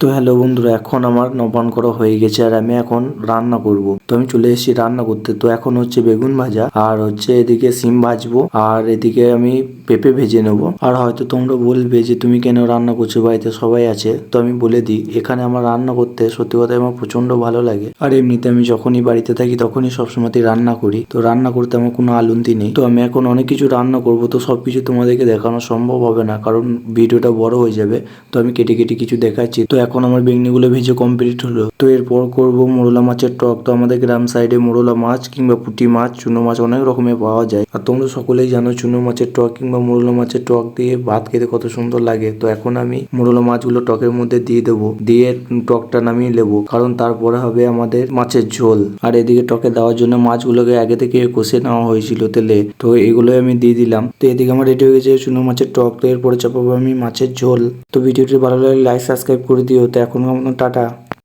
তো হ্যালো বন্ধুরা, এখন আমার নবান করা হয়ে গেছে আর আমি এখন রান্না করব। তো আমি চলে এসেছি রান্না করতে। তো এখন হচ্ছে বেগুন ভাজা আর হচ্ছে এদিকে সিম ভাজবো আর এদিকে আমি পেঁপে ভেজে নেব। আর হয়তো তোমরা বলবে যে তুমি কেন রান্না করছো, বাড়িতে সবাই আছে। তো আমি বলে দিই, এখানে আমার রান্না করতে সত্যি কথা আমার প্রচন্ড ভালো লাগে। আর এমনিতে আমি যখনই বাড়িতে থাকি তখনই সবসময় রান্না করি। তো রান্না করতে আমার কোনো আলন্তি নেই। তো আমি এখন অনেক কিছু রান্না করব, তো সবকিছু তোমাদেরকে দেখানো সম্ভব হবে না কারণ ভিডিওটা বড় হয়ে যাবে। তো আমি কেটে কেটে কিছু দেখাচ্ছি। তো এখন আমার বেগনিগুলো ভেজে কমপ্লিট হলো। তো এরপর করব মোরলা মাছের টক। তো আমাদের গ্রাম সাইডে মোরলা মাছ কিংবা পুঁটি মাছ, চুনো মাছ অনেক রকমের পাওয়া যায়। আর তোমরা সকলেই জানো চুনো মাছের টক কিংবা মোরলা মাছের টক দিয়ে ভাত খেতে কত সুন্দর লাগে। তো এখন আমি মোরলা মাছগুলো টকের মধ্যে দিয়ে দেবো, দিয়ে টকটা নামিয়ে নেবো কারণ তারপরে হবে আমাদের মাছের ঝোল। আর এদিকে টকে দেওয়ার জন্য মাছগুলোকে আগে থেকে কষে নেওয়া হয়েছিল তেলে। তো এগুলোই আমি দিয়ে দিলাম। তো এদিকে আমার রেডি হয়ে গেছে চুনো মাছের টক। তো এরপরে চাপাবো আমি মাছের ঝোল। তো ভিডিওটি ভালো লাগলে লাইক সাবস্ক্রাইব করে দিও। তো এখন টাটা।